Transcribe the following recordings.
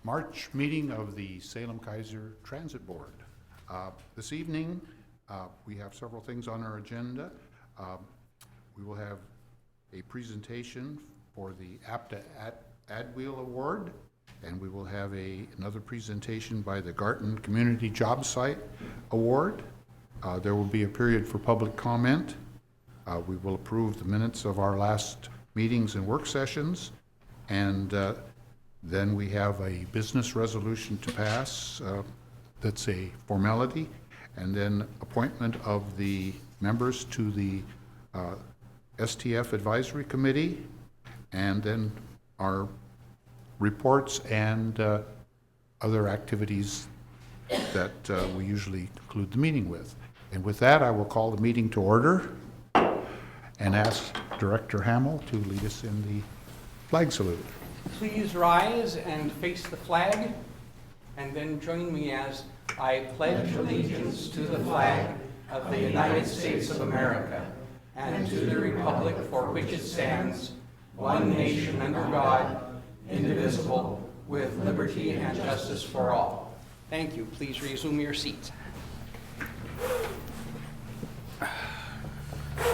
March meeting of the Salem Keizer Transit Board. This evening, we have several things on our agenda. We will have a presentation for the APTA AdWheel Award, and we will have another presentation by the Garten Community Job Site Award. There will be a period for public comment. We will approve the minutes of our last meetings and work sessions, and then we have a business resolution to pass. That's a formality, and then appointment of the members to the STF Advisory Committee, and then our reports and other activities that we usually conclude the meeting with. And with that, I will call the meeting to order and ask Director Hamill to lead us in the flag salute. Please rise and face the flag, and then join me as I pledge allegiance to the flag of the United States of America and to the republic for which it stands, one nation under God, indivisible, with liberty and justice for all. Thank you. Please resume your seats.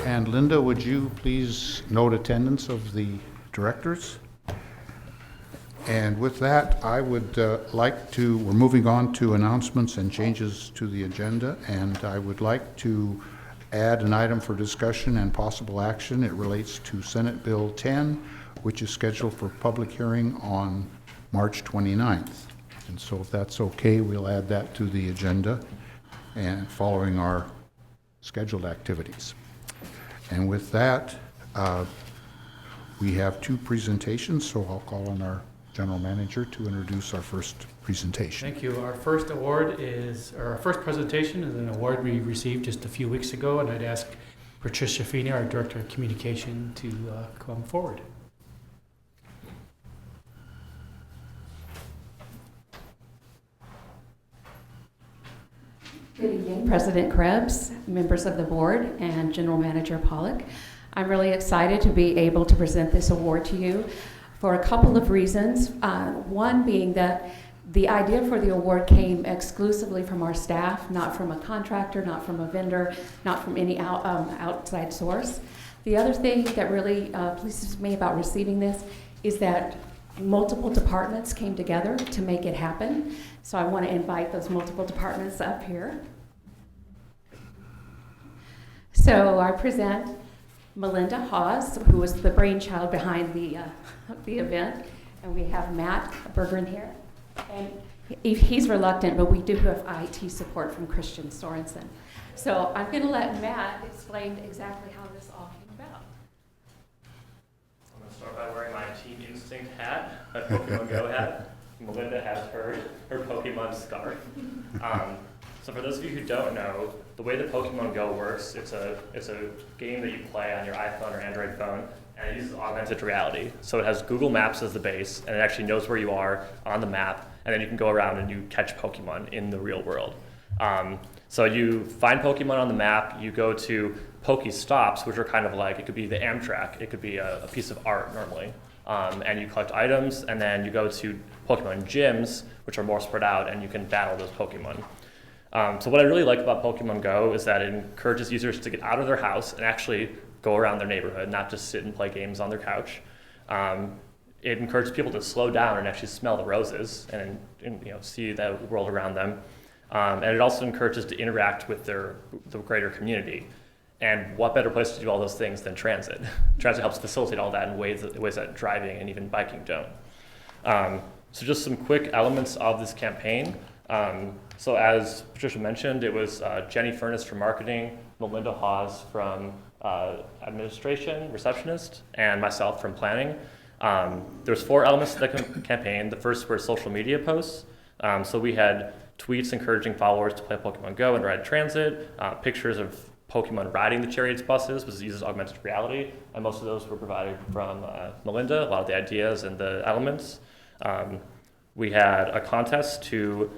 And Linda, would you please note attendance of the directors? And with that, I would we're moving on to announcements and changes to the agenda, and I would like to add an item for discussion and possible action. It relates to Senate Bill 10, which is scheduled for public hearing on March 29th. And so if that's okay, we'll add that to the agenda and following our scheduled activities. And with that, we have two presentations, so I'll call on our General Manager to introduce our first presentation. Thank you. Our first presentation is an award we received just a few weeks ago, and I'd ask Patricia Feeny, our Director of Communication, to come forward. Good evening, President Krebs, members of the board, and General Manager Pollock. I'm really excited to be able to present this award to you for a couple of reasons. One being that the idea for the award came exclusively from our staff, not from a contractor, not from a vendor, not from any outside source. The other thing that really pleases me about receiving this is that multiple departments came together to make it happen. So I want to invite those multiple departments up here. So I present Melinda Hawes, who was the brainchild behind the event, and we have Matt Berggren here. And he's reluctant, but we do have IT support from Christian Sorensen. So I'm going to let Matt explain exactly how this all came about. I'm going to start by wearing my Team Instinct hat, my Pokemon Go hat. Melinda has her Pokemon scarf. So for those of you who don't know, the way that Pokemon Go works, it's a game that you play on your iPhone or Android phone, and it uses augmented reality. So it has Google Maps as the base, and it actually knows where you are on the map, and then you can go around and you catch Pokemon in the real world. So you find Pokemon on the map, you go to Pokestops, which are kind of like, it could be the Amtrak, it could be a piece of art normally. And you collect items, and then you go to Pokemon gyms, which are more spread out, and you can battle those Pokemon. So what I really like about Pokemon Go is that it encourages users to get out of their house and actually go around their neighborhood, not just sit and play games on their couch. It encourages people to slow down and actually smell the roses and see the world around them. And it also encourages to interact with the greater community. And what better place to do all those things than transit? Transit helps facilitate all that in ways that driving and even biking don't. So just some quick elements of this campaign. So as Patricia mentioned, it was Jenny Furness from marketing, Melinda Hawes from administration, receptionist, and myself from planning. There's 4 elements to the campaign. The first were social media posts. So we had tweets encouraging followers to play Pokemon Go and ride transit, pictures of Pokemon riding the Chariots buses, which uses augmented reality, and most of those were provided from Melinda, a lot of the ideas and the elements. We had a contest to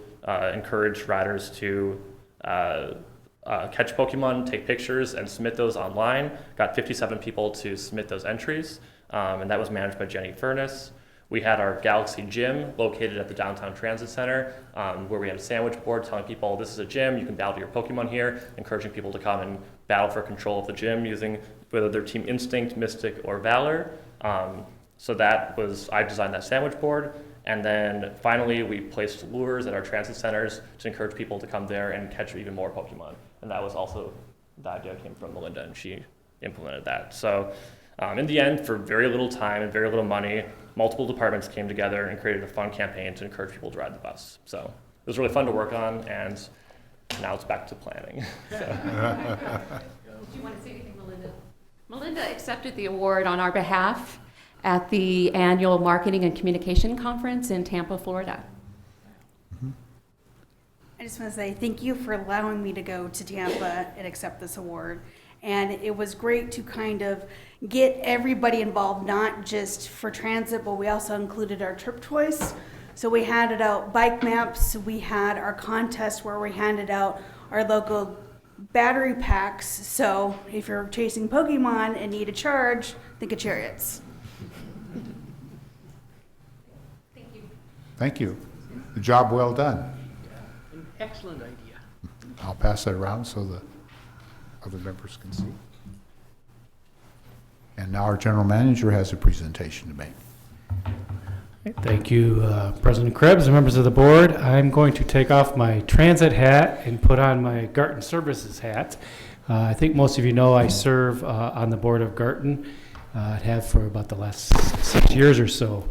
encourage riders to catch Pokemon, take pictures, and submit those online. Got 57 people to submit those entries, and that was managed by Jenny Furness. We had our Galaxy Gym located at the Downtown Transit Center, where we had a sandwich board telling people this is a gym, you can battle your Pokemon here, encouraging people to come and battle for control of the gym using whether their Team Instinct, Mystic, or Valor. So that was, I designed that sandwich board. And then finally, we placed lures at our transit centers to encourage people to come there and catch even more Pokemon. And that was also, the idea came from Melinda, and she implemented that. So in the end, for very little time and very little money, multiple departments came together and created a fun campaign to encourage people to ride the bus. So it was really fun to work on, and now it's back to planning. Do you want to say anything, Melinda? Melinda accepted the award on our behalf at the annual Marketing and Communication Conference in Tampa, Florida. I just want to say thank you for allowing me to go to Tampa and accept this award. And it was great to kind of get everybody involved, not just for transit, but we also included our trip choice. So we handed out bike maps, we had our contest where we handed out our local battery packs. So if you're chasing Pokemon and need a charge, think of Chariots. Thank you. The job well done. An excellent idea. I'll pass that around so the other members can see. And now our general manager has a presentation to make. Thank you, President Krebs and members of the board. I'm going to take off my transit hat and put on my Garten Services hat. I think most of you know I serve on the board of Garten. I have for about the last 6 years or so.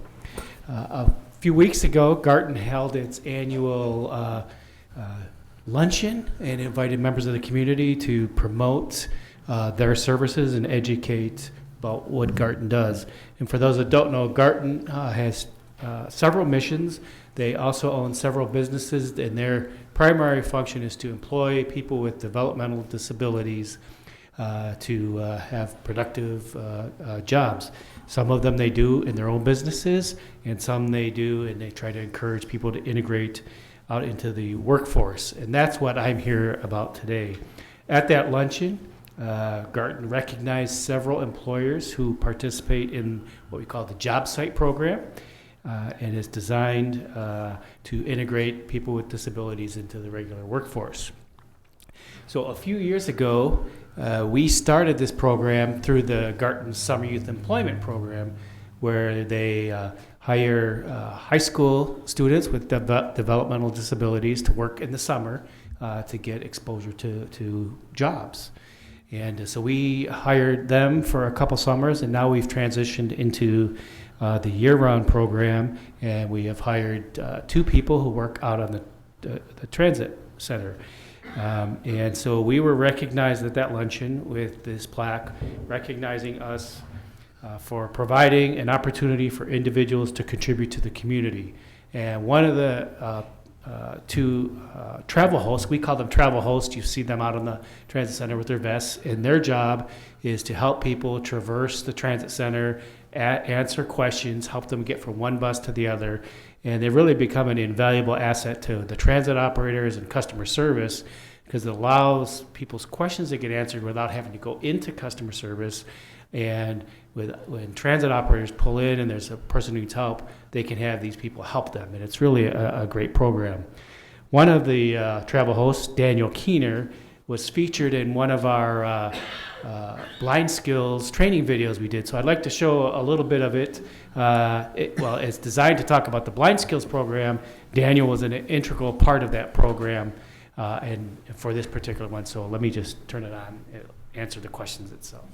A few weeks ago, Garten held its annual luncheon and invited members of the community to promote their services and educate about what Garten does. And for those that don't know, Garten has several missions. They also own several businesses, and their primary function is to employ people with developmental disabilities to have productive jobs. Some of them they do in their own businesses, and some they do, and they try to encourage people to integrate out into the workforce. And that's what I'm here about today. At that luncheon, Garten recognized several employers who participate in what we call the job site program, and is designed to integrate people with disabilities into the regular workforce. So a few years ago, we started this program through the Garten Summer Youth Employment Program, where they hire high school students with developmental disabilities to work in the summer to get exposure to jobs. And so we hired them for a couple summers, and now we've transitioned into the year-round program, and we have hired 2 people who work out on the transit center. And so we were recognized at that luncheon with this plaque recognizing us for providing an opportunity for individuals to contribute to the community. And one of the 2 travel hosts, we call them travel hosts, you see them out on the transit center with their vests, and their job is to help people traverse the transit center, answer questions, help them get from one bus to the other. And they really become an invaluable asset to the transit operators and customer service, because it allows people's questions to get answered without having to go into customer service. And when transit operators pull in and there's a person who needs help, they can have these people help them. And it's really a great program. One of the travel hosts, Daniel Keizer, was featured in one of our blind skills training videos we did. So I'd like to show a little bit of it. Well, it's designed to talk about the blind skills program. Daniel was an integral part of that program and for this particular one. So let me just turn it on and answer the questions itself.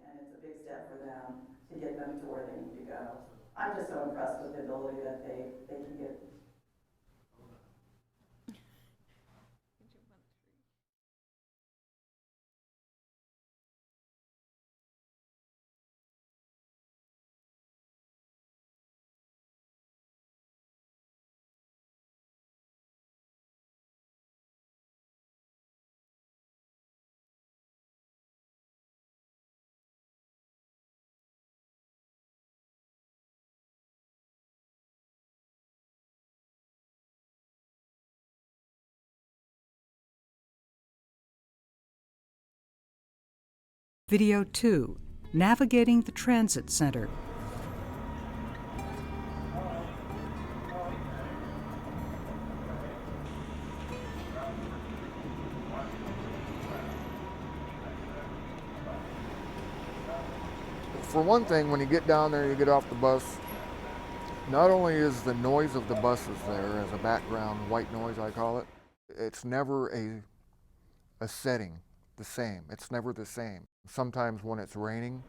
And it's a big step for them to get them to where they need to go. I'm just so impressed with the ability that they can get Video 2, Navigating the Transit Center. For one thing, when you get down there, you get off the bus, not only is the noise of the buses there as a background, white noise I call it, it's never a setting the same. It's never the same. Sometimes when it's raining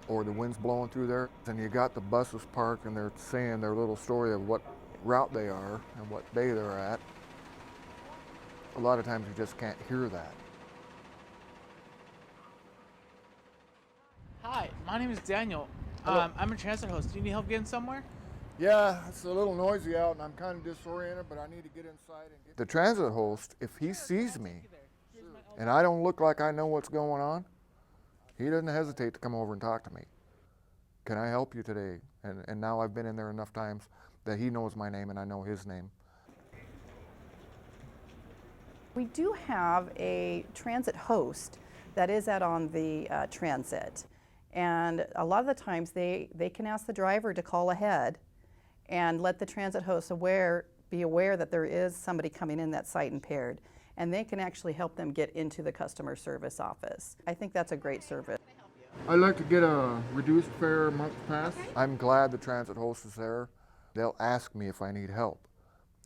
or the wind's blowing through there, and you got the buses parked and they're saying their little story of what route they are and what day they're at, a lot of times you just can't hear that. Hi, my name is Daniel. Hello. I'm a transit host. Do you need help getting somewhere? Yeah, it's a little noisy out and I'm kind of disoriented, but I need to get inside and get... The transit host, if he sees me and I don't look like I know what's going on, he doesn't hesitate to come over and talk to me. Can I help you today? And now I've been in there enough times that he knows my name and I know his name. We do have a transit host that is out on the transit. And a lot of the times they can ask the driver to call ahead and let the transit host be aware that there is somebody coming in that's sight impaired. And they can actually help them get into the customer service office. I think that's a great service. I'd like to get a reduced fare month pass. I'm glad the transit host is there. They'll ask me if I need help.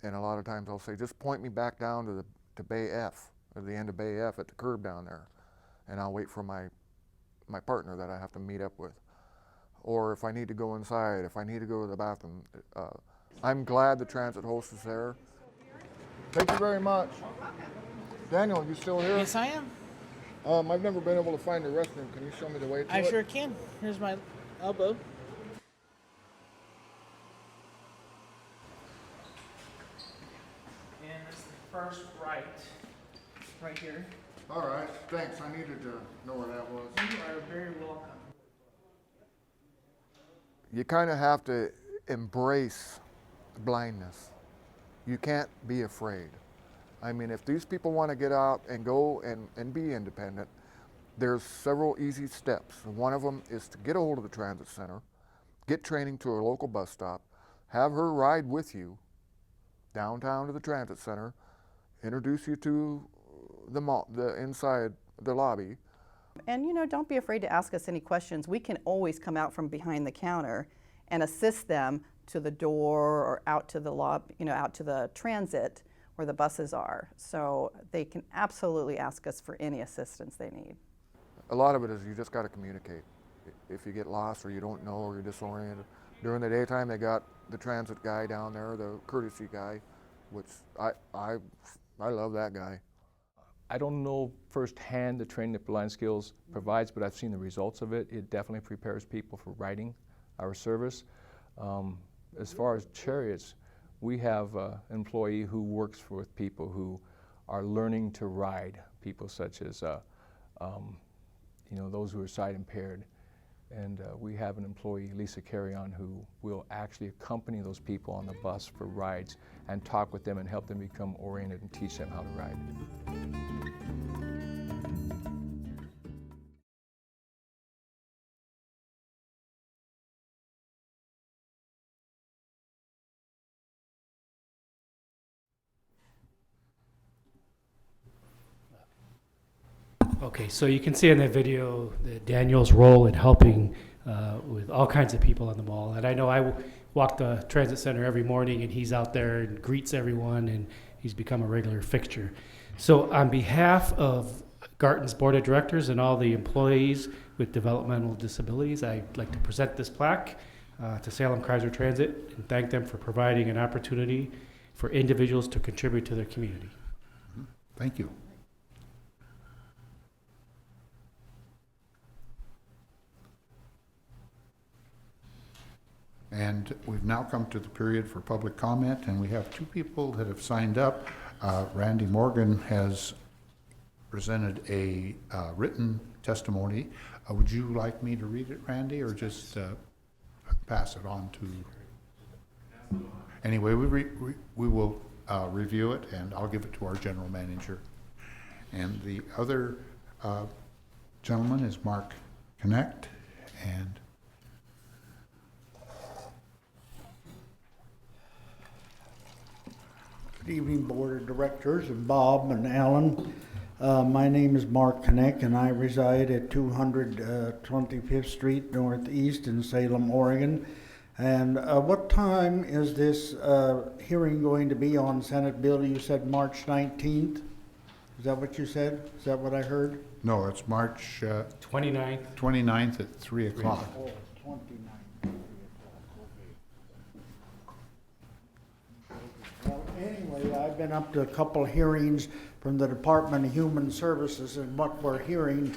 And a lot of times I'll say, just point me back down to Bay F, or the end of Bay F at the curb down there. And I'll wait for my partner that I have to meet up with. Or if I need to go inside, if I need to go to the bathroom. I'm glad the transit host is there. Thank you very much. Daniel, you still here? Yes, I am. I've never been able to find the restroom. Can you show me the way to I it? sure can. Here's my elbow. And it's the first right here. All right, thanks. I needed to know where that was. You are very welcome. You kind of have to embrace blindness. You can't be afraid. I mean, if these people want to get out and go and be independent, there's several easy steps. One of them is to get a hold of the transit center, get training to a local bus stop, have her ride with you downtown to the transit center, introduce you to the inside the lobby. And don't be afraid to ask us any questions. We can always come out from behind the counter and assist them to the door or out to the out to the transit where the buses are. So they can absolutely ask us for any assistance they need. A lot of it is you just got to communicate. If you get lost or you don't know or you're disoriented. During the daytime, they got the transit guy down there, the courtesy guy, which I love that guy. I don't know firsthand the training that Blind Skills provides, but I've seen the results of it. It definitely prepares people for riding our service. As far as chariots, we have an employee who works with people who are learning to ride, people such as those who are sight impaired. And we have an employee, Lisa Carrion, who will actually accompany those people on the bus for rides and talk with them and help them become oriented and teach them how to ride. Okay, so you can see in that video Daniel's role in helping with all kinds of people on the mall. And I know I walk the transit center every morning, and he's out there and greets everyone, and he's become a regular fixture. So on behalf of Garten's Board of Directors and all the employees with developmental disabilities, I'd like to present this plaque to Salem Keizer Transit and thank them for providing an opportunity for individuals to contribute to their community. Thank you. And we've now come to the period for public comment, and we have two people that have signed up. Randy Morgan has presented a written testimony. Would you like me to read it, Randy, or just pass it on to? Anyway, we will review it, and I'll give it to our general manager. And the other gentleman is Mark Connect, and Good evening, Board of Directors, and Bob and Allan. My name is Mark Connect, and I reside at 225th Street Northeast in Salem, Oregon. And what time is this hearing going to be on Senate Bill? You said March 19th? Is that what you said? Is that what I heard? no, it's March 29th. 29th at 3 o'clock. Oh, 29th. Well, anyway, I've been up to a couple hearings from the Department of Human Services, and what we're hearing,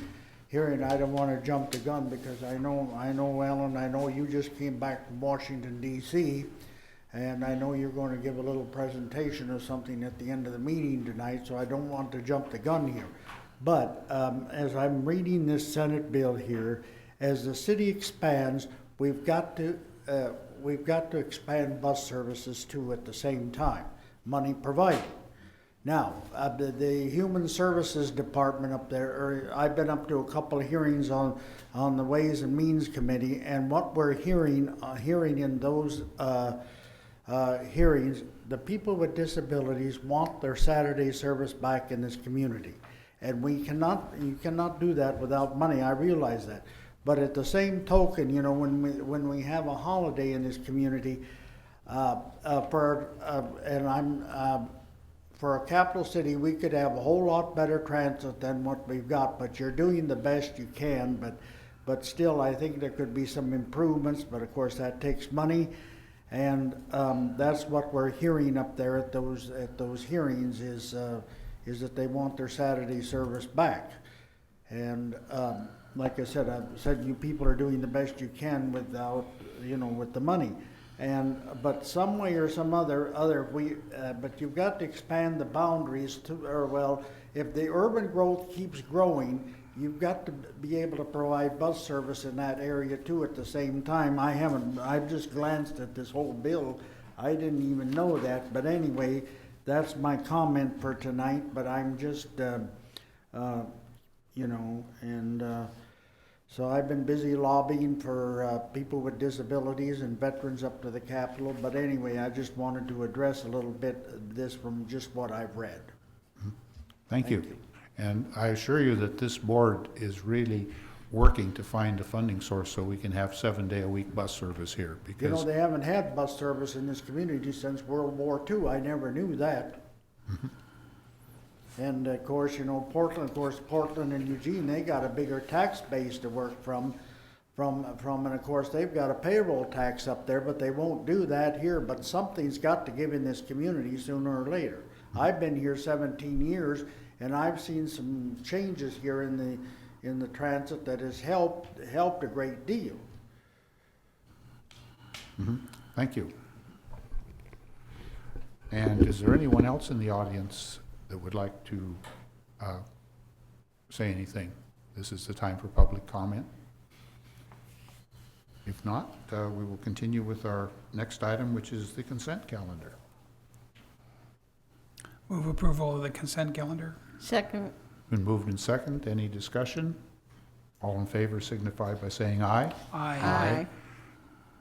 I don't want to jump the gun because I know, Allan, I know you just came back from Washington, D.C., and I know you're going to give a little presentation or something at the end of the meeting tonight, so I don't want to jump the gun here. But as I'm reading this Senate bill here, as the city expands, we've got to expand bus services too at the same time, money provided. Now, the Human Services Department up there, I've been up to a couple of hearings on the Ways and Means Committee, and what we're hearing in those hearings, the people with disabilities want their Saturday service back in this community. And you cannot do that without money, I realize that. But at the same token, you know, when we have a holiday in this community, for a capital city, we could have a whole lot better transit than what we've got, but you're doing the best you can, but still, I think there could be some improvements, but of course that takes money, and that's what we're hearing up there at those hearings is that they want their Saturday service back. And like I said, you people are doing the best you can without, with the money. But some way or some other, but you've got to expand the boundaries if the urban growth keeps growing, you've got to be able to provide bus service in that area too at the same time. I've just glanced at this whole bill. I didn't even know that, but anyway, that's my comment for tonight, but I'm just, so I've been busy lobbying for people with disabilities and veterans up to the Capitol. But anyway, I just wanted to address a little bit this from just what I've read. Thank you. And I assure you that this board is really working to find a funding source so we can have 7-day-a-week bus service here. Because they haven't had bus service in this community since World War II. I never knew that. Mm-hmm. And of course, Portland and Eugene, they got a bigger tax base to work from, and of course they've got a payroll tax up there, but they won't do that here. But something's got to give in this community sooner or later. I've been here 17 years, and I've seen some changes here in the transit that has helped a great deal. Mm-hmm. Thank you. And is there anyone else in the audience that would like to say anything? This is the time for public comment. If not, we will continue with our next item, which is the consent calendar. Move approval of the consent calendar. Second. Been moved and second. Any discussion? All in favor signify by saying aye. Aye. Aye.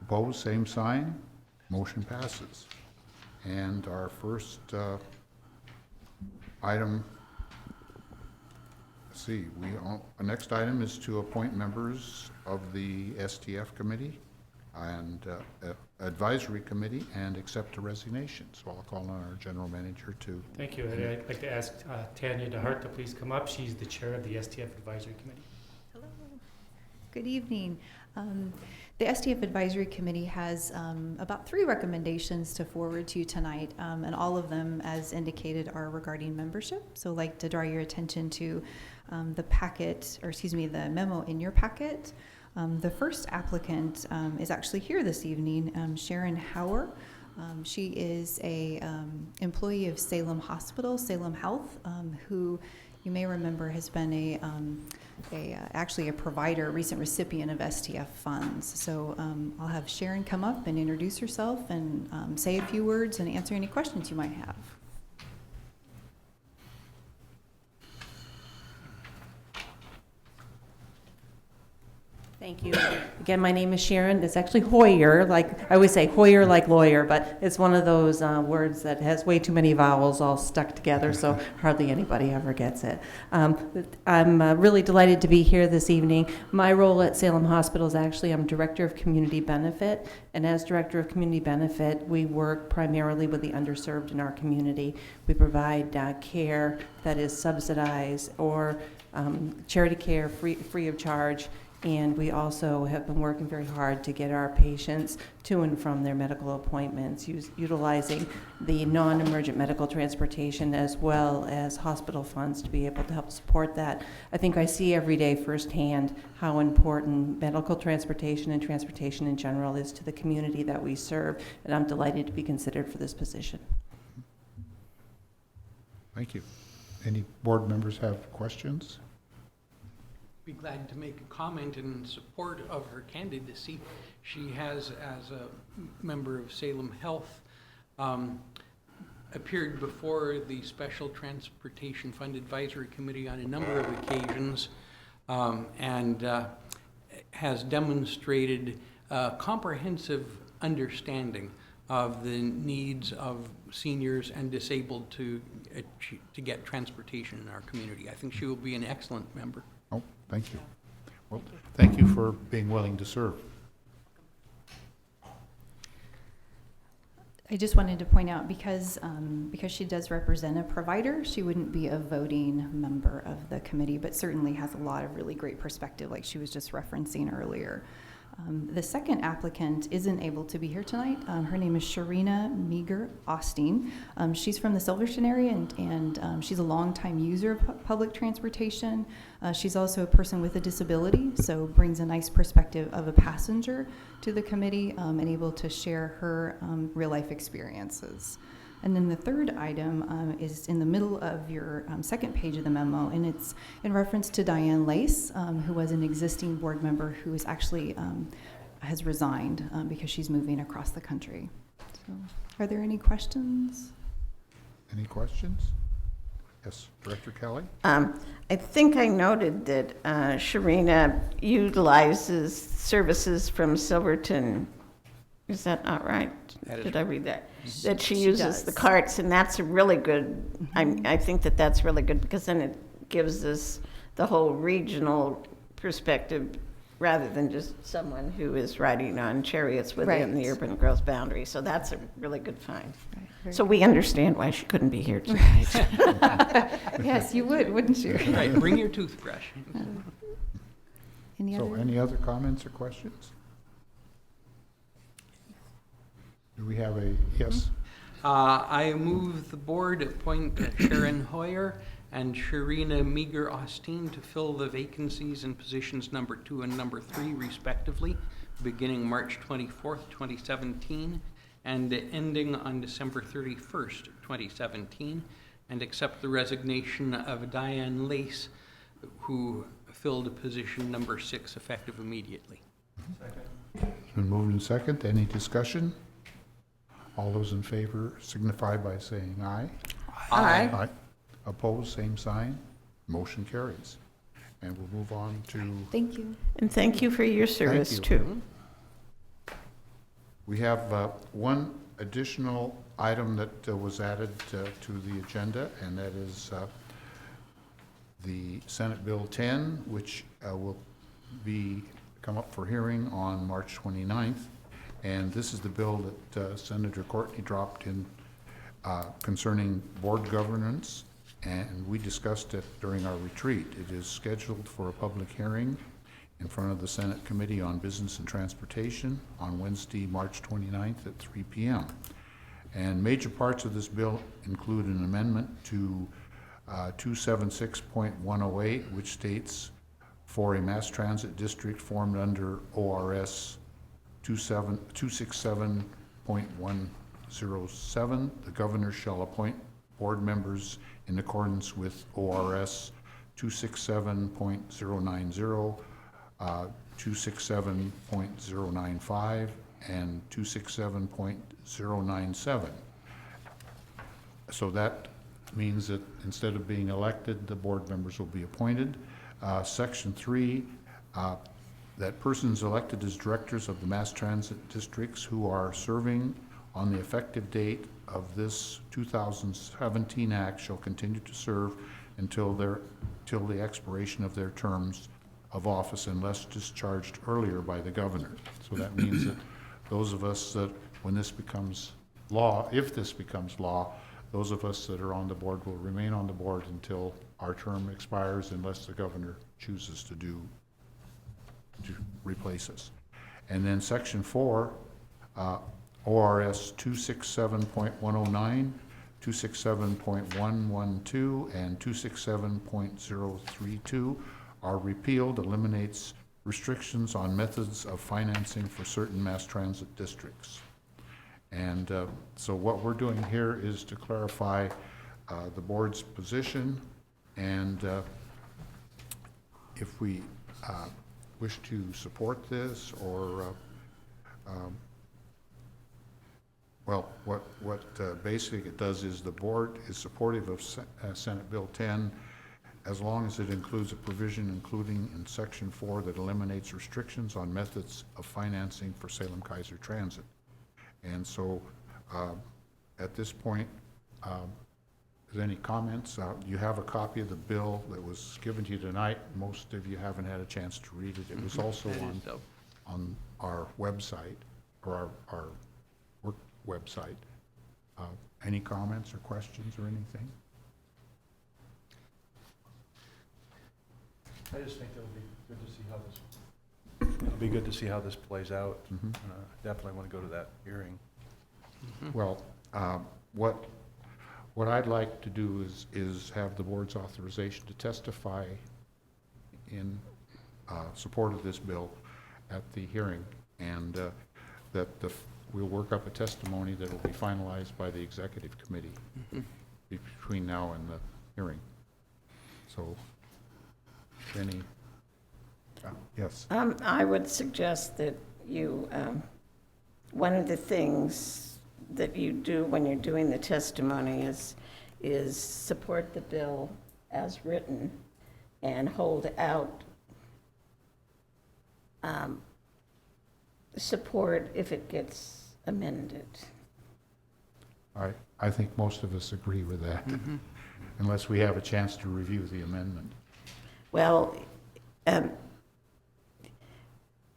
Opposed, same sign. Motion passes. And our first item, our next item is to appoint members of the STF committee and advisory committee and accept a resignation. So I'll call on our general manager to. Thank you. I'd like to ask Tanya DeHart to please come up. She's the chair of the STF advisory committee. Hello. Good evening. The STF Advisory Committee has about 3 recommendations to forward to you tonight, and all of them, as indicated, are regarding membership. So I'd like to draw your attention to the memo in your packet. The first applicant is actually here this evening, Sharon Hauer. She is a employee of Salem Hospital, Salem Health, who you may remember has been actually a provider, recent recipient of STF funds. So I'll have Sharon come up and introduce herself and say a few words and answer any questions you might have. Thank you. Again, my name is Sharon. It's actually Hoyer, like I always say Hoyer like lawyer, but it's one of those words that has way too many vowels all stuck together, so hardly anybody ever gets it. I'm really delighted to be here this evening. My role at Salem Hospital is actually I'm Director of Community Benefit, and as Director of Community Benefit, we work primarily with the underserved in our community. We provide care that is subsidized or charity care free of charge. And we also have been working very hard to get our patients to and from their medical appointments, utilizing the non-emergent medical transportation as well as hospital funds to be able to help support that. I think I see every day firsthand how important medical transportation and transportation in general is to the community that we serve, and I'm delighted to be considered for this position. Thank you. Any board members have questions? Be glad to make a comment in support of her candidacy. She has, as a member of Salem Health, appeared before the Special Transportation Fund Advisory Committee on a number of occasions and has demonstrated a comprehensive understanding of the needs of seniors and disabled to get transportation in our community. I think she will be an excellent member. Oh, thank you. Well, thank you for being willing to serve. I just wanted to point out, because she does represent a provider, she wouldn't be a voting member of the committee, but certainly has a lot of really great perspective, like she was just referencing earlier. The second applicant isn't able to be here tonight. Her name is Sharina Meager-Austin. She's from the Silverton area, and she's a longtime user of public transportation. She's also a person with a disability, so brings a nice perspective of a passenger to the committee and able to share her real-life experiences. And then the third item is in the middle of your second page of the memo, and it's in reference to Diane Lace, who was an existing board member who is actually has resigned because she's moving across the country. So, are there any questions? Any questions? Yes, Director Kelly? I think I noted that Sharina utilizes services from Silverton. Is that not right? Did I read that? That she uses the carts, and that's a really good, I think that that's really good, because then it gives us the whole regional perspective rather than just someone who is riding on chariots within the urban growth boundary. So that's a really good find. Right. So we understand why she couldn't be here tonight. Yes, you would, wouldn't you? Right, bring your toothbrush. Any other comments or questions? Do we have a, yes? I move the board appoint Sharon Hoyer and Sharina Meager-Austin to fill the vacancies in positions number 2 and number 3 respectively, beginning March 24th, 2017, and ending on December 31st, 2017, and accept the resignation of Diane Lace, who filled position number 6 effective immediately. Second. It's been moved and second. Any discussion? All those in favor signify by saying aye. Aye. Aye. Opposed, same sign. Motion carries. And we'll move on to... Thank you. And thank you for your service, Thank you. too. We have one additional item that was added to the agenda, and that is the Senate Bill 10, which will come up for hearing on March 29th. And this is the bill that Senator Courtney dropped in concerning board governance, and we discussed it during our retreat. It is scheduled for a public hearing in front of the Senate Committee on Business and Transportation on Wednesday, March 29th at 3 p.m. And major parts of this bill include an amendment to 276.108, which states, for a mass transit district formed under ORS 267.107, the governor shall appoint board members in accordance with ORS 267.090, 267.095, and 267.097. So that means that instead of being elected, the board members will be appointed. Section 3 that persons elected as directors of the mass transit districts who are serving on the effective date of this 2017 act shall continue to serve until the expiration of their terms of office unless discharged earlier by the governor. So that means that those of us that, when this becomes law, if this becomes law, those of us that are on the board will remain on the board until our term expires unless the governor chooses to replace us. And then section 4, ORS 267.109, 267.112, and 267.032 are repealed, eliminates restrictions on methods of financing for certain mass transit districts. And so what we're doing here is to clarify the board's position, and if we wish to support this, or well, what basically it does is the board is supportive of Senate Bill 10 as long as it includes a provision including in section 4 that eliminates restrictions on methods of financing for Salem Keizer Transit. And so at this point, is there any comments? You have a copy of the bill that was given to you tonight. Most of you haven't had a chance to read it. It was also on our website, or our work website. Any comments or questions or anything? I just think it'll be good to see how this. It'll be good to see how this plays out. Mm-hmm. Definitely want to go to that hearing. Well, what I'd like to do is have the board's authorization to testify in support of this bill at the hearing, and that we'll work up a testimony that will be finalized by the executive committee between now and the hearing. So, any, yes? I would suggest that you, one of the things that you do when you're doing the testimony is support the bill as written and hold out support if it gets amended. I think most of us agree with that, unless we have a chance to review the amendment. Well,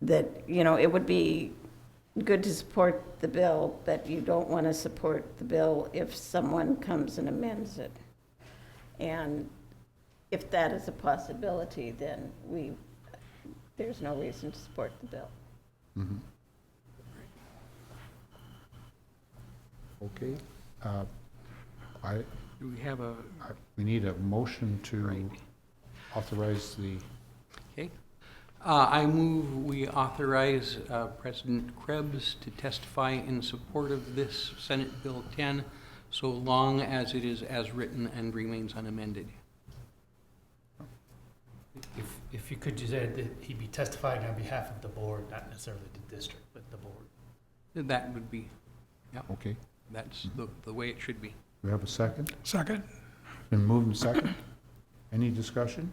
that, you know, it would be good to support the bill, but you don't want to support the bill if someone comes and amends it. And if that is a possibility, then there's no reason to support the bill. Mm-hmm. Okay. Do we have we need a motion to authorize the. Okay. I move we authorize President Krebs to testify in support of this Senate Bill 10, so long as it is as written and remains unamended. If you could just add that he'd be testifying on behalf of the board, not necessarily the district, but the board. That would be, yeah. Okay. That's the way it should be. We have a second? Second. Been moved and second. Any discussion?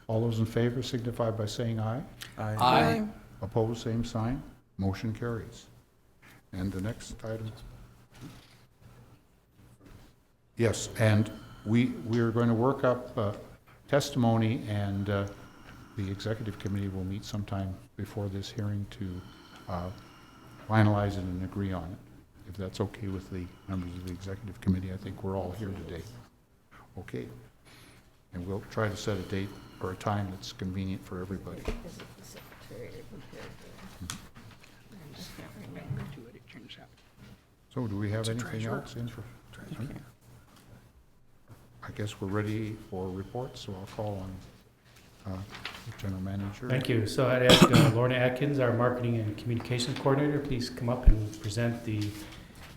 All those in favor signify by saying aye. Aye. Aye. Opposed, same sign. Motion carries. And the next item? Yes, and we are going to work up testimony, and the executive committee will meet sometime before this hearing to finalize it and agree on it. If that's okay with the members of the executive committee, I think we're all here today. Okay. And we'll try to set a date or a time that's convenient for everybody. Is it the secretary or compared to? I just can't remember. It turns out. So do we have anything else in for? I guess we're ready for reports, so I'll call on the general manager. Thank you. So I'd ask Lorna Atkins, our marketing and communications coordinator, please come up and present the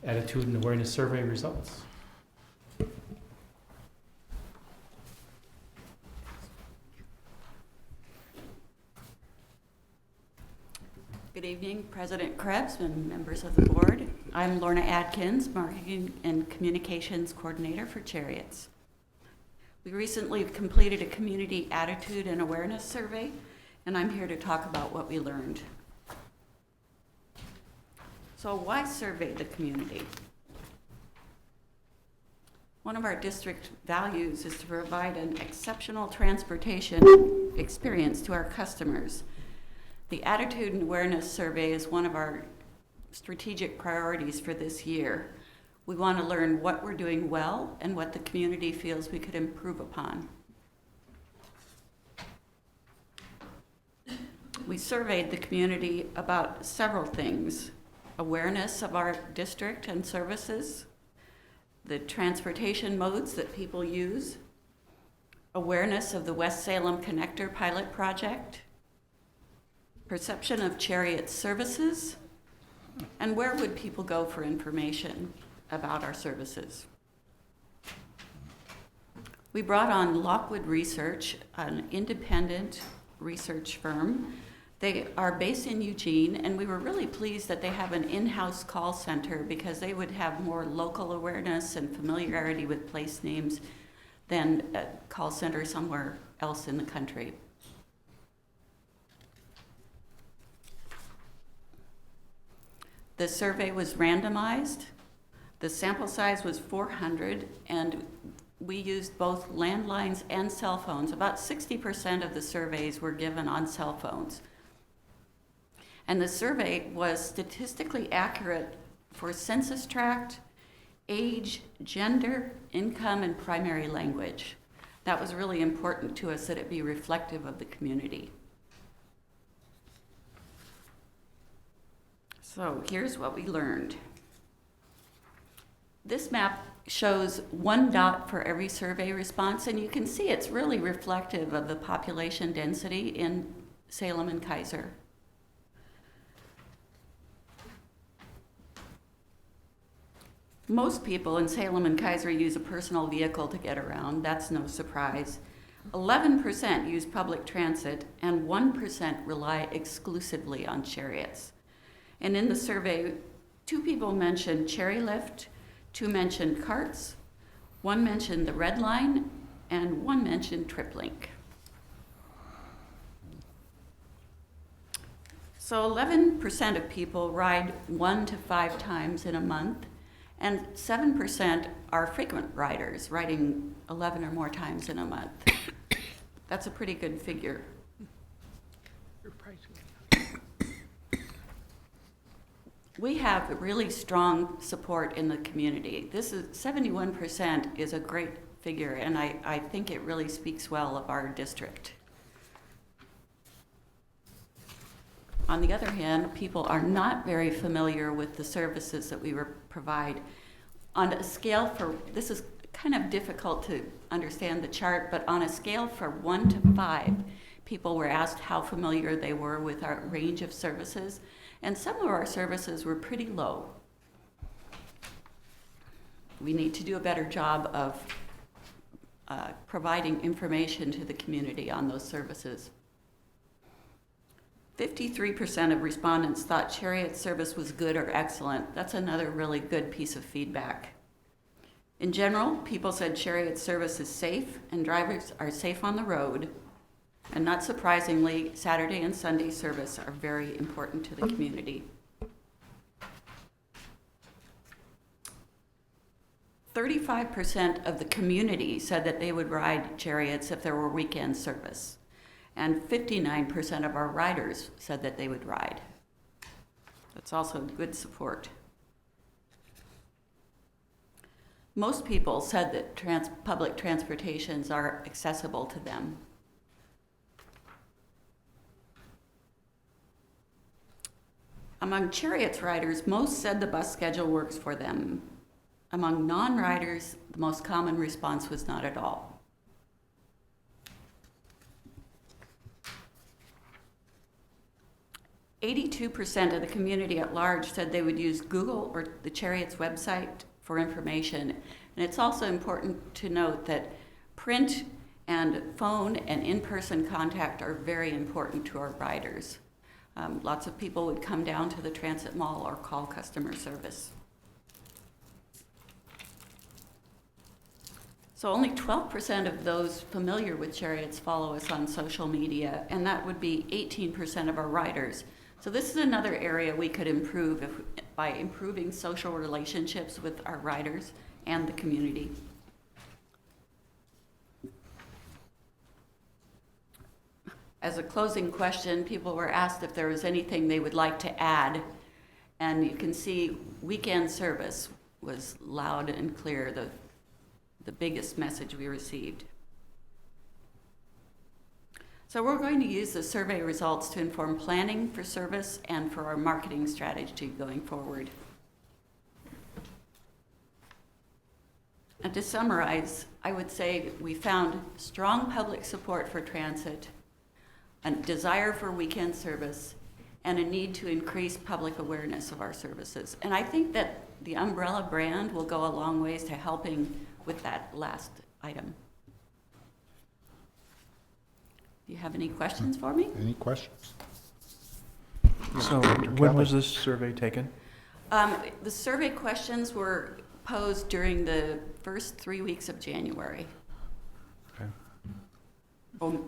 attitude and awareness survey results. Good evening, President Krebs and members of the board. I'm Lorna Atkins, Marketing and Communications Coordinator for Chariots. We recently completed a community attitude and awareness survey, and I'm here to talk about what we learned. So why survey the community? One of our district values is to provide an exceptional transportation experience to our customers. The Attitude and Awareness Survey is one of our strategic priorities for this year. We want to learn what we're doing well and what the community feels we could improve upon. We surveyed the community about several things: awareness of our district and services, the transportation modes that people use, awareness of the West Salem Connector pilot project, perception of Chariot services, and where would people go for information about our services. We brought on Lockwood Research, an independent research firm. They are based in Eugene, and we were really pleased that they have an in-house call center because they would have more local awareness and familiarity with place names than a call center somewhere else in the country. The survey was randomized. The sample size was 400, and we used both landlines and cell phones. About 60% of the surveys were given on cell phones. And the survey was statistically accurate for census tract, age, gender, income, and primary language. That was really important to us, that it be reflective of the community. So here's what we learned. This map shows one dot for every survey response, and you can see it's really reflective of the population density in Salem and Keizer. Most people in Salem and Keizer use a personal vehicle to get around. That's no surprise. 11% use public transit, and 1% rely exclusively on chariots. And in the survey, 2 people mentioned Cherry Lift, 2 mentioned carts, 1 mentioned the Red Line, and 1 mentioned TripLink. So 11% of people ride 1 to 5 times in a month, and 7% are frequent riders, riding 11 or more times in a month. That's a pretty good figure. We have really strong support in the community. This is 71% is a great figure, and I think it really speaks well of our district. On the other hand, people are not very familiar with the services that we provide. On a scale for, this is kind of difficult to understand the chart, but on a scale for 1 to 5, people were asked how familiar they were with our range of services, and some of our services were pretty low. We need to do a better job of providing information to the community on those services. 53% of respondents thought Chariot service was good or excellent. That's another really good piece of feedback. In general, people said Chariot service is safe and drivers are safe on the road. And not surprisingly, Saturday and Sunday service are very important to the community. 35% of the community said that they would ride Chariots if there were weekend service. And 59% of our riders said that they would ride. That's also good support. Most people said that public transportations are accessible to them. Among Chariots riders, most said the bus schedule works for them. Among non-riders, the most common response was not at all. 82% of the community at large said they would use Google or the Chariots website for information. And it's also important to note that print and phone and in-person contact are very important to our riders. Lots of people would come down to the transit mall or call customer service. So only 12% of those familiar with chariots follow us on social media, and that would be 18% of our riders. So this is another area we could improve by improving social relationships with our riders and the community. As a closing question, people were asked if there was anything they would like to add, and you can see weekend service was loud and clear, the biggest message we received. So we're going to use the survey results to inform planning for service and for our marketing strategy going forward. And to summarize, I would say we found strong public support for transit, a desire for weekend service, and a need to increase public awareness of our services. And I think that the umbrella brand will go a long ways to helping with that last item. Do you have any questions for me? Any questions? So when was this survey taken? The survey questions were posed during the first 3 weeks of January. Okay.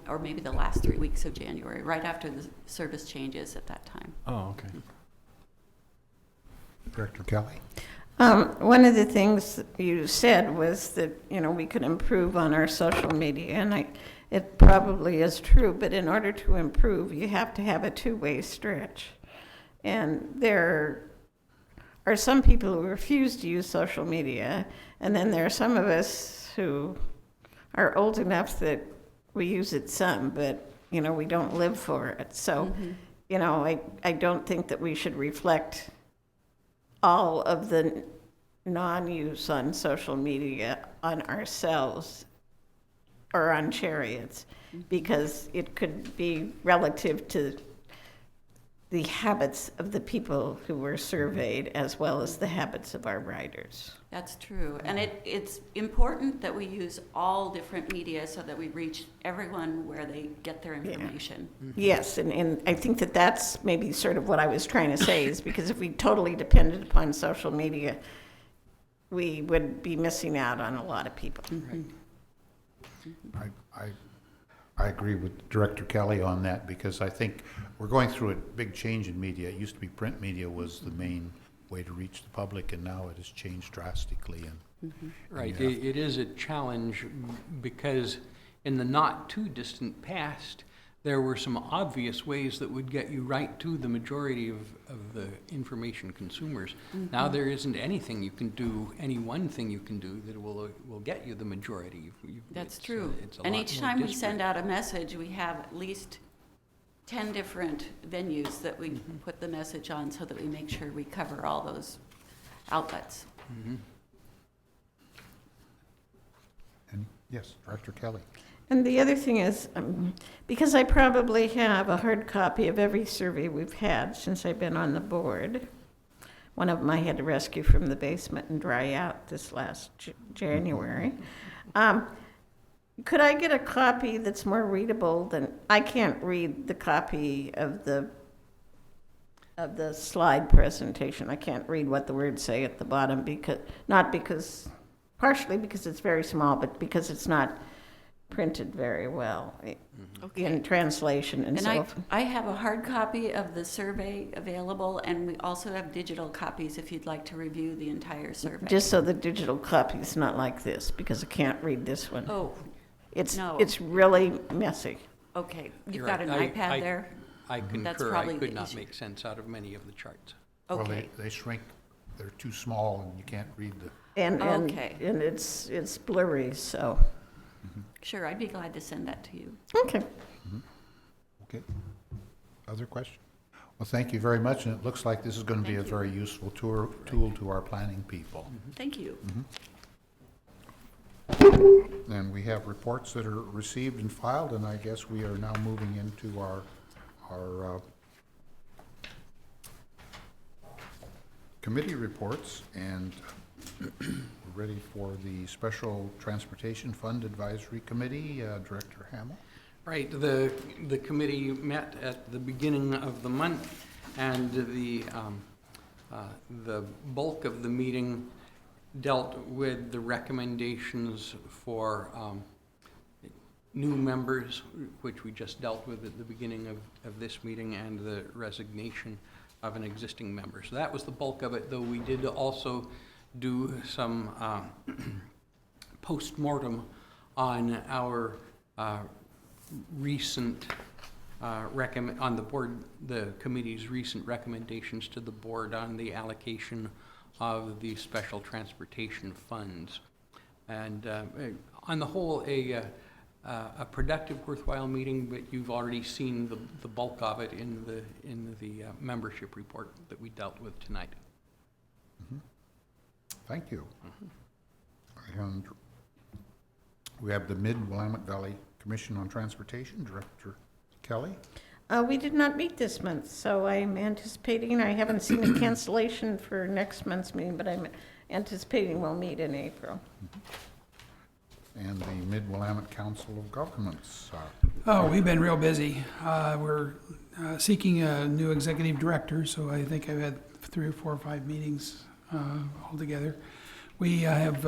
Or maybe the last 3 weeks of January, right after the service changes at that time. Oh, okay. Director Kelly? One of the things that you said was that, you know, we could improve on our social media, and it probably is true, but in order to improve, you have to have a two-way stretch. And there are some people who refuse to use social media, and then there are some of us who are old enough that we use it some, but, you know, we don't live for it. So, you know, I don't think that we should reflect all of the non-use on social media on ourselves or on chariots, because it could be relative to the habits of the people who were surveyed as well as the habits of our riders. That's true. And it's important that we use all different media so that we reach everyone where they get their information. Yeah. Yes, and I think that that's maybe sort of what I was trying to say, is because if we totally depended upon social media, we would be missing out on a lot of people. I agree with Director Kelly on that, because I think we're going through a big change in media. It used to be print media was the main way to reach the public, and now it has changed drastically. And Right. It is a challenge because in the not too distant past, there were some obvious ways that would get you right to the majority of the information consumers. Now there isn't anything you can do, any one thing you can do that will get you the majority. That's true. It's a And lot each more time we disparate. send out a message, we have at least 10 different venues that we put the message on so that we make sure we cover all those outlets. And yes, Director Kelly. And the other thing is, because I probably have a hard copy of every survey we've had since I've been on the board. One of them I had to rescue from the basement and dry out this last January. Could I get a copy that's more readable than, I can't read the copy of the slide presentation. I can't read what the words say at the bottom, partially because it's very small, but because it's not printed very well in translation and so forth. I have a hard copy of the survey available, and we also have digital copies if you'd like to review the entire survey. Just so the digital copy is not like this, because I can't read this one. Oh, no. It's really messy. Okay, you've You're got right. an iPad there? I That's concur. probably I could the not issue. make sense out of many of the charts. Well, Okay. they shrink. They're too small, and you can't read the. And Okay. it's blurry, so. Sure, I'd be glad to send that to you. Okay. Okay. Other questions? Well, thank you very much, and it looks like this is going to be a very useful tool to our planning people. Thank you. And we have reports that are received and filed, and I guess we are now moving into our committee reports, and we're ready for the Special Transportation Fund Advisory Committee. Director Hamill. Right, the committee met at the beginning of the month, and the bulk of the meeting dealt with the recommendations for new members, which we just dealt with at the beginning of this meeting, and the resignation of an existing member. So that was the bulk of it, though we did also do some post-mortem on our recent on the board, the committee's recent recommendations to the board on the allocation of the special transportation funds. And on the whole, a productive, worthwhile meeting, but you've already seen the bulk of it in the membership report that we dealt with tonight. Mm-hmm. Thank you. And we have the Mid-Willamette Valley Commission on Transportation, Director Kelly. We did not meet this month, so I'm anticipating, I haven't seen a cancellation for next month's meeting, but I'm anticipating we'll meet in April. And the Mid-Willamette Council of Governments. Oh, we've been real busy. We're seeking a new executive director, so I think I've had 3 or 4 or 5 meetings altogether. We have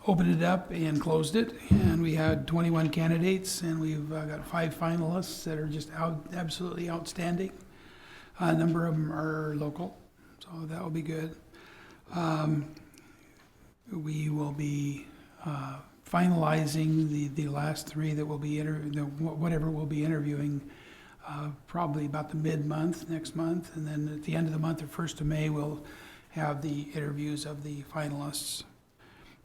opened it up and closed it, and we had 21 candidates, and we've got 5 finalists that are just absolutely outstanding. A number of them are local, so that will be good. We will be finalizing the last 3 that will be whatever we'll be interviewing probably about the mid-month next month, and then at the end of the month or 1st of May we'll have the interviews of the finalists.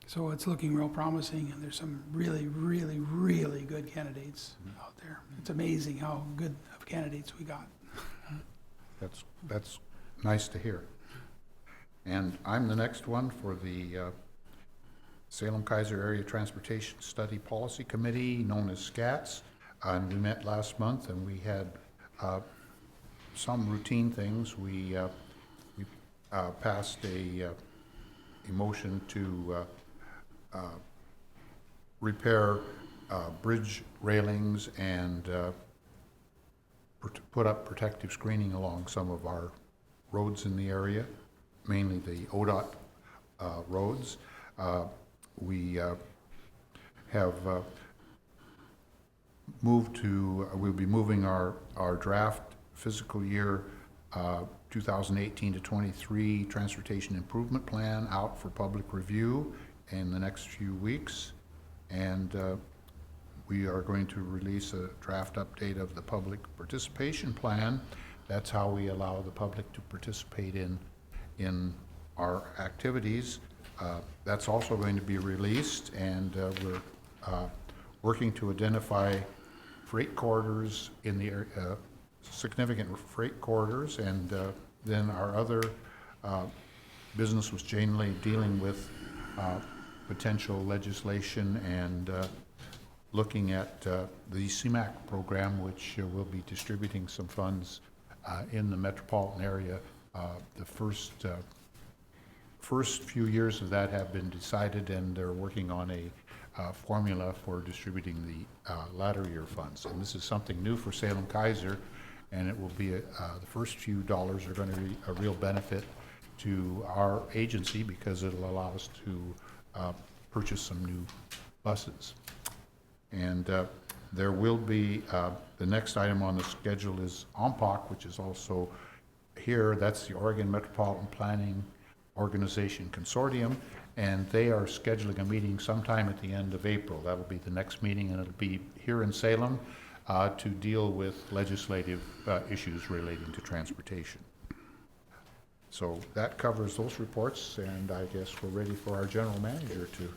So it's looking real promising, and there's some really, really, really good candidates out there. It's amazing how good of candidates we got. That's nice to hear. And I'm the next one for the Salem Keizer Area Transportation Study Policy Committee, known as SCATS. And we met last month, and we had some routine things. We passed a motion to repair bridge railings and put up protective screening along some of our roads in the area, mainly the ODOT roads. We have moved to, we'll be moving our draft fiscal year 2018 to 23 Transportation Improvement Plan out for public review in the next few weeks, and we are going to release a draft update of the public participation plan. That's how we allow the public to participate in our activities. That's also going to be released, and we're working to identify freight corridors in the area, significant freight corridors, and then our other business was generally dealing with potential legislation and looking at the CMAQ program, which will be distributing some funds in the metropolitan area. The first few years of that have been decided, and they're working on a formula for distributing the latter year funds. And this is something new for Salem Keizer, and it will be the first few dollars are going to be a real benefit to our agency because it'll allow us to purchase some new buses. And there will be, the next item on the schedule is OMPOC, which is also here. That's the Oregon Metropolitan Planning Organization Consortium, and they are scheduling a meeting sometime at the end of April. That'll be the next meeting, and it'll be here in Salem to deal with legislative issues relating to transportation. So that covers those reports, and I guess we're ready for our general manager to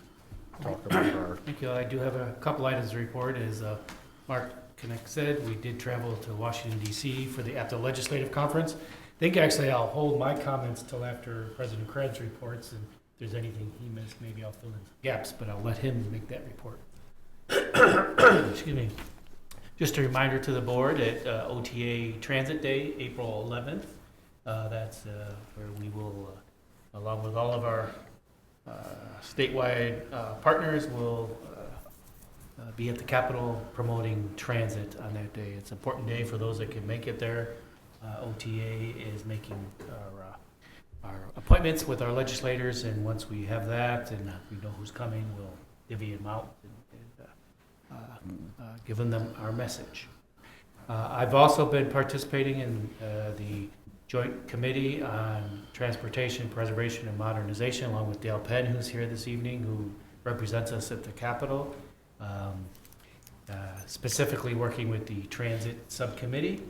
talk about our... Thank you. I do have a couple items to report. As Mark Connect said, we did travel to Washington, D.C. for the APTA Legislative Conference. I think actually I'll hold my comments till after President Krebs reports, and if there's anything he missed, maybe I'll fill in some gaps, but I'll let him make that report. Excuse me. Just a reminder to the board at OTA Transit Day, April 11th. That's where we will, along with all of our statewide partners, will be at the Capitol promoting transit on that day. It's an important day for those that can make it there. OTA is making our appointment appointments with our legislators, and once we have that and we know who's coming, we'll divvy them out and giving them our message. I've also been participating in the Joint Committee on Transportation, Preservation, and Modernization, along with Dale Penn, who's here this evening, who represents us at the Capitol, specifically working with the Transit Subcommittee,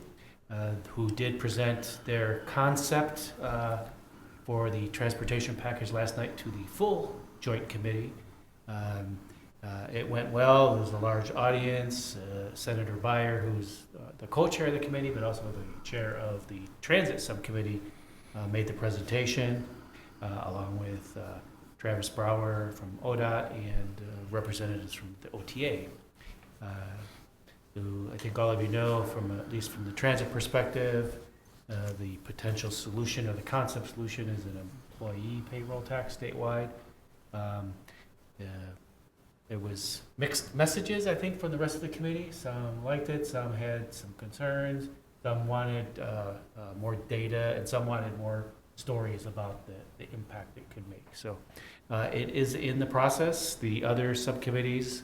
who did present their concept for the transportation package last night to the full Joint Committee. It went well. There was a large audience. Senator Beyer, who's the co-chair of the committee, but also the chair of the Transit Subcommittee, made the presentation, along with Travis Brower from ODOT and representatives from the OTA. Who I think all of you know, from at least from the transit perspective, the potential solution or the concept solution is an employee payroll tax statewide. There was mixed messages, I think, from the rest of the committee. Some liked it, some had some concerns, some wanted more data, and some wanted more stories about the impact it could make. So it is in the process. The other subcommittees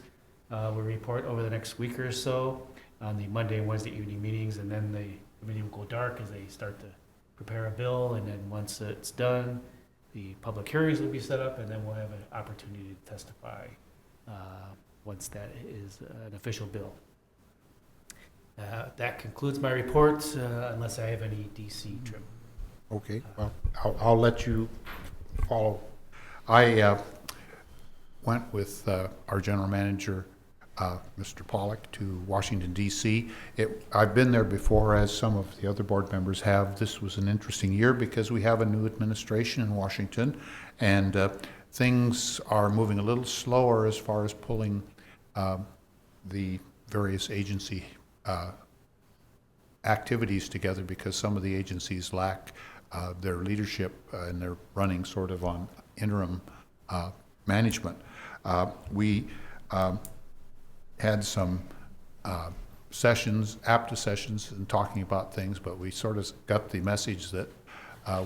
will report over the next week or so on the Monday and Wednesday evening meetings, and then the committee will go dark as they start to prepare a bill, and then once it's done, the public hearings will be set up, and then we'll have an opportunity to testify once that is an official bill. That concludes my report, unless I have any DC trip. Okay, well, I'll let you follow. I went with our general manager, Mr. Pollock, to Washington, D.C. I've been there before, as some of the other board members have. This was an interesting year because we have a new administration in Washington, and things are moving a little slower as far as pulling the various agency activities together, because some of the agencies lack their leadership and they're running sort of on interim management. We had some sessions, APTA sessions, and talking about things, but we sort of got the message that a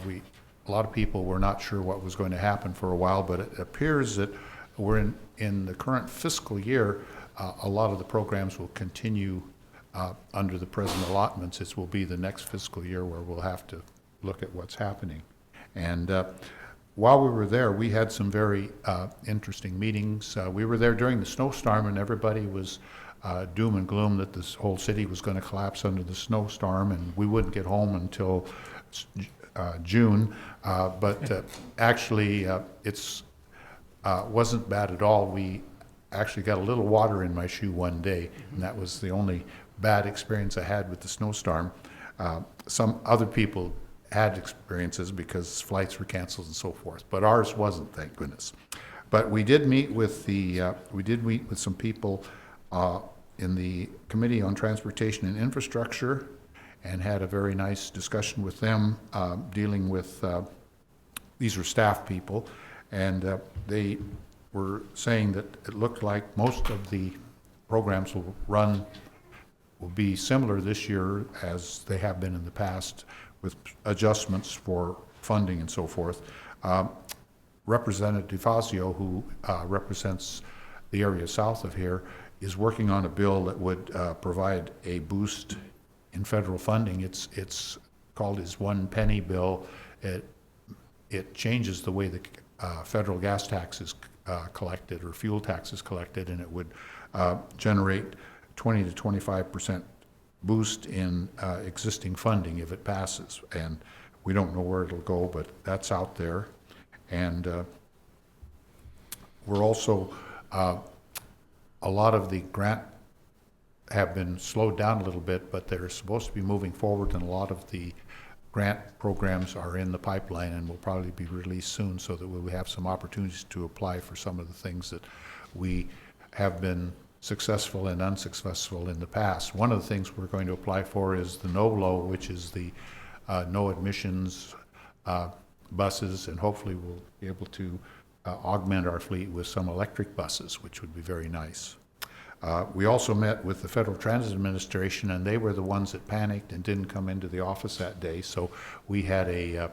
lot of people were not sure what was going to happen for a while, but it appears that we're in the current fiscal year, a lot of the programs will continue under the present allotments. It will be the next fiscal year where we'll have to look at what's happening. And while we were there, we had some very interesting meetings. We were there during the snowstorm, and everybody was doom and gloom that this whole city was going to collapse under the snowstorm, and we wouldn't get home until June. But actually, it's wasn't bad at all. We actually got a little water in my shoe one day, and that was the only bad experience I had with the snowstorm. Some other people had experiences because flights were canceled and so forth, but ours wasn't, thank goodness. But we did meet with some people in the Committee on Transportation and Infrastructure, and had a very nice discussion with them, dealing with these are staff people, and they were saying that it looked like most of the programs will be similar this year as they have been in the past, with adjustments for funding and so forth. Representative DeFazio, who represents the area south of here, is working on a bill that would provide a boost in federal funding. It's called his one penny bill. It changes the way the federal gas tax is collected, or fuel tax is collected, and it would generate 20 to 25% boost in existing funding if it passes. And we don't know where it'll go, but that's out there. And we're also, a lot of the grant have been slowed down a little bit, but they're supposed to be moving forward, and a lot of the grant programs are in the pipeline and will probably be released soon, so that we'll have some opportunities to apply for some of the things that we have been successful and unsuccessful in the past. One of the things we're going to apply for is the NOLO, which is the no admissions buses, and hopefully we'll be able to augment our fleet with some electric buses, which would be very nice. We also met with the Federal Transit Administration, and they were the ones that panicked and didn't come into the office that day, so we had a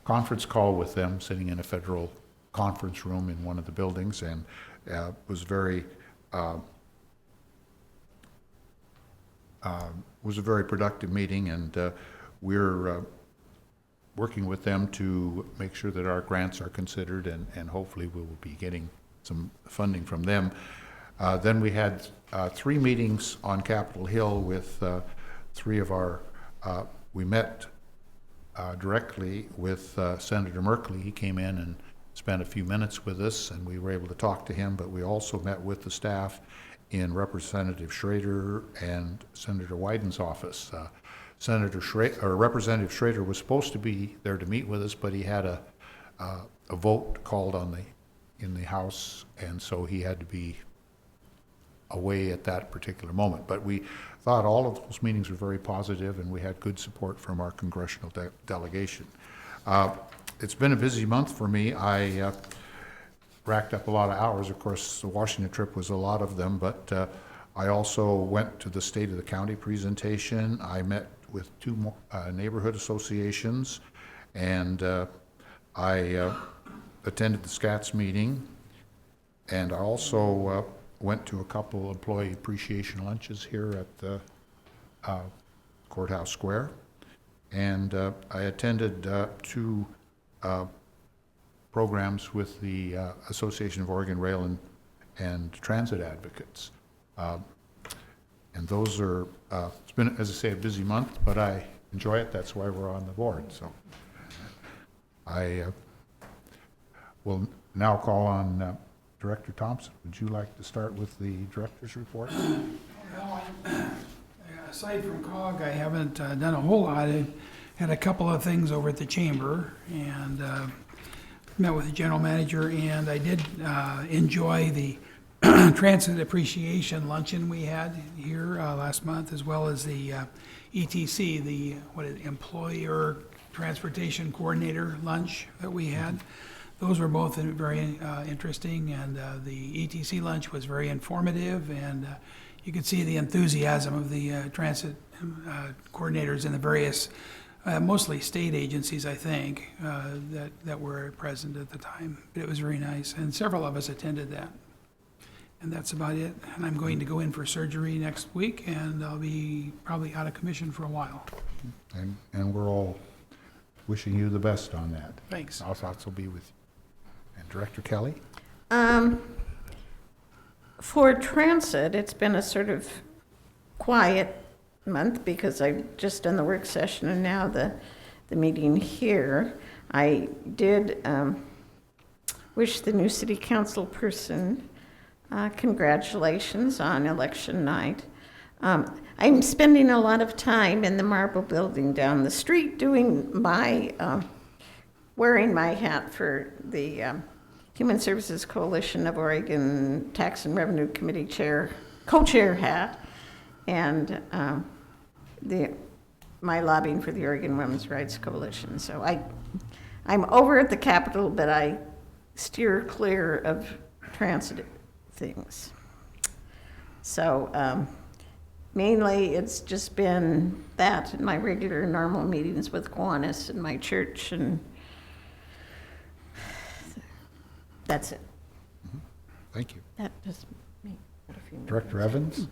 conference call with them, sitting in a federal conference room in one of the buildings, and was a very productive meeting, and we're working with them to make sure that our grants are considered, and hopefully we will be getting some funding from them. Then we had 3 meetings on Capitol Hill with 3 of our, we met directly with Senator Merkley. He came in and spent a few minutes with us, and we were able to talk to him, but we also met with the staff in Representative Schrader and Senator Wyden's office. Representative Schrader was supposed to be there to meet with us, but he had a vote called in the House, and so he had to be away at that particular moment. But we thought all of those meetings were very positive, and we had good support from our congressional delegation. It's been a busy month for me. I racked up a lot of hours. Of course, the Washington trip was a lot of them, but I also went to the State of the County presentation. I met with 2 more, neighborhood associations, and I attended the SCATS meeting, and I also went to a couple employee appreciation lunches here at the Courthouse Square, and I attended 2 programs with the Association of Oregon Rail and Transit Advocates. And those are, it's been, as I say, a busy month, but I enjoy it. That's why we're on the board. So I will now call on Director Thompson. Would you like to start with the director's report? Well, aside from COG, I haven't done a whole lot. I had a couple of things over at the chamber, and met with the general manager, and I did enjoy the transit appreciation luncheon we had here last month, as well as the ETC, the Employer Transportation Coordinator lunch that we had. Those were both very interesting, and the ETC lunch was very informative, and you could see the enthusiasm of the transit coordinators in the various, mostly state agencies, I think, that were present at the time. But it was very nice, and several of us attended that. And that's about it. And I'm going to go in for surgery next week, and I'll be probably out of commission for a while. And we're all wishing you the best on that. Thanks. Our thoughts will be with you. And Director Kelly? For transit, it's been a sort of quiet month because I've just done the work session and now the meeting here. I did wish the new city council person congratulations on election night. I'm spending a lot of time in the Marble Building down the street doing my, wearing my hat for the Human Services Coalition of Oregon Tax and Revenue Committee Chair, co-chair hat, and my lobbying for the Oregon Women's Rights Coalition. So I'm over at the Capitol, but I steer clear of transit things. So mainly it's just been that and my regular normal meetings with Kiwanis and my church, and that's it. Mm-hmm. Thank you. That just me. A few Director Evans?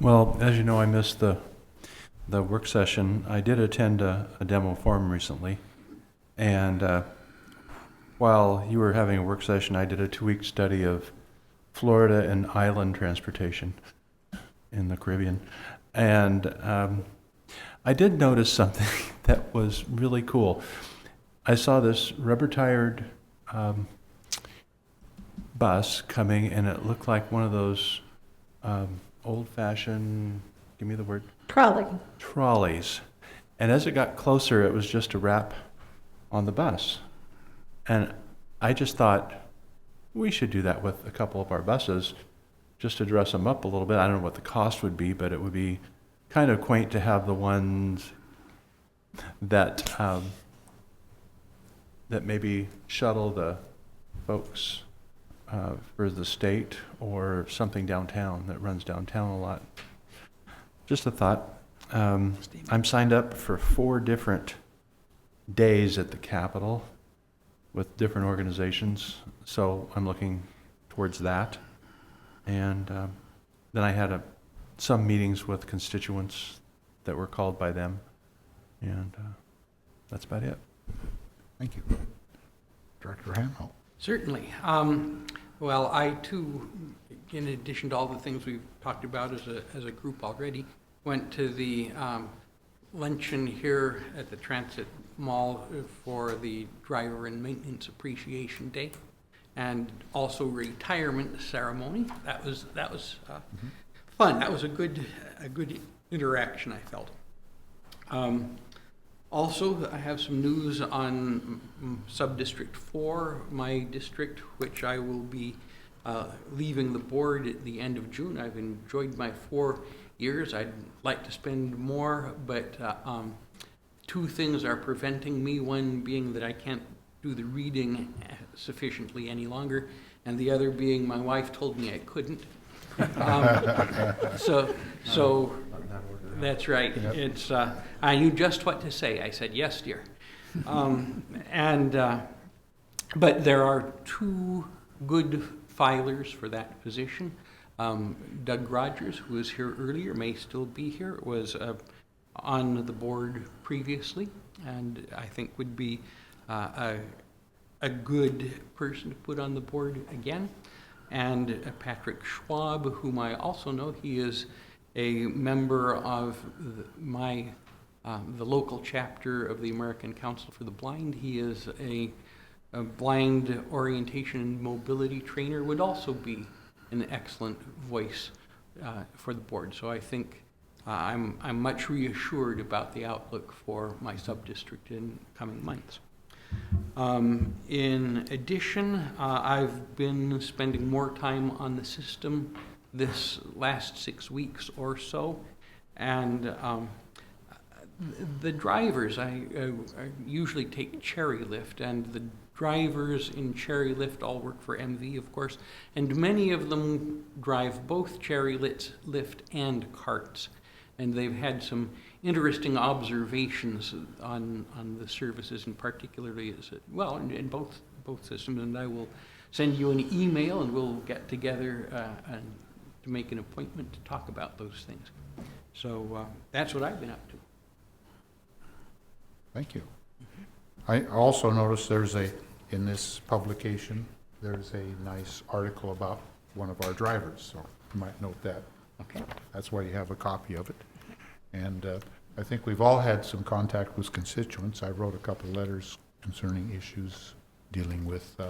Well, as you know, I missed the work session. I did attend a demo forum recently, and while you were having a work session, I did a 2-week study of Florida and island transportation in the Caribbean. And I did notice something that was really cool. I saw this rubber-tired bus coming, and it looked like one of those old-fashioned, give me the word? Trolleys. And as it got closer, it was just a wrap on the bus. And I just thought, we should do that with a couple of our buses, just to dress them up a little bit. I don't know what the cost would be, but it would be kind of quaint to have the ones that that maybe shuttle the folks for the state, or something downtown that runs downtown a lot. Just a thought. I'm signed up for 4 different days at the Capitol with different organizations, so I'm looking towards that. And then I had some meetings with constituents that were called by them, and that's about it. Thank you. Director Hamill. Certainly. Well, I too, in addition to all the things we've talked about as a group already, went to the luncheon here at the Transit Mall for the Driver and Maintenance Appreciation Day, and also retirement ceremony. That was fun. That was a good interaction, I felt. Also, I have some news on Subdistrict 4, my district, which I will be leaving the board at the end of June. I've enjoyed my 4 years. I'd like to spend more, but two things are preventing me. One being that I can't do the reading sufficiently any longer, and the other being my wife told me I couldn't. So that's right. Yep. It's I knew just what to say. I said, yes, dear. But there are 2 good filers for that position. Doug Rogers, who was here earlier, may still be here, was on the board previously, and I think would be a good person to put on the board again. And Patrick Schwab, whom I also know, he is a member of the local chapter of the American Council for the Blind. He is a blind orientation and mobility trainer, would also be an excellent voice for the board. So I think I'm much reassured about the outlook for my sub-district in coming months. In addition, I've been spending more time on the system this last 6 weeks or so, and the drivers, I usually take Cherry Lift, and the drivers in Cherry Lift all work for MV, of course, and many of them drive both Cherry Lift and carts, and they've had some interesting observations on the services, and particularly in both systems. And I will send you an email, and we'll get together to make an appointment to talk about those things. So that's what I've been up to. Thank you. I also noticed in this publication, there's a nice article about one of our drivers, so you might note that. Okay. That's why you have a copy of it. And I think we've all had some contact with constituents. I wrote a couple of letters concerning issues dealing with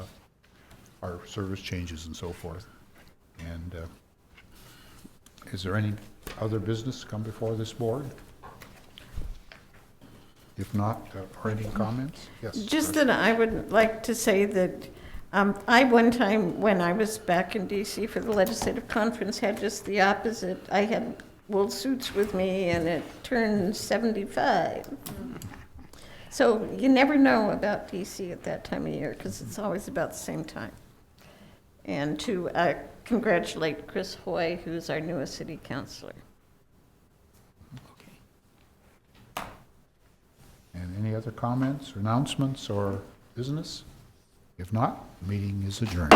our service changes and so forth. And is there any other business to come before this board? If not, or any comments? Yes. Just that I would like to say that I one time, when I was back in DC for the legislative conference, had just the opposite. I had wool suits with me, and it turned 75. So you never know about DC at that time of year, because it's always about the same time. And to congratulate Chris Hoy, who's our newest city councilor. And any other comments, or announcements, or business? If not, the meeting is adjourned.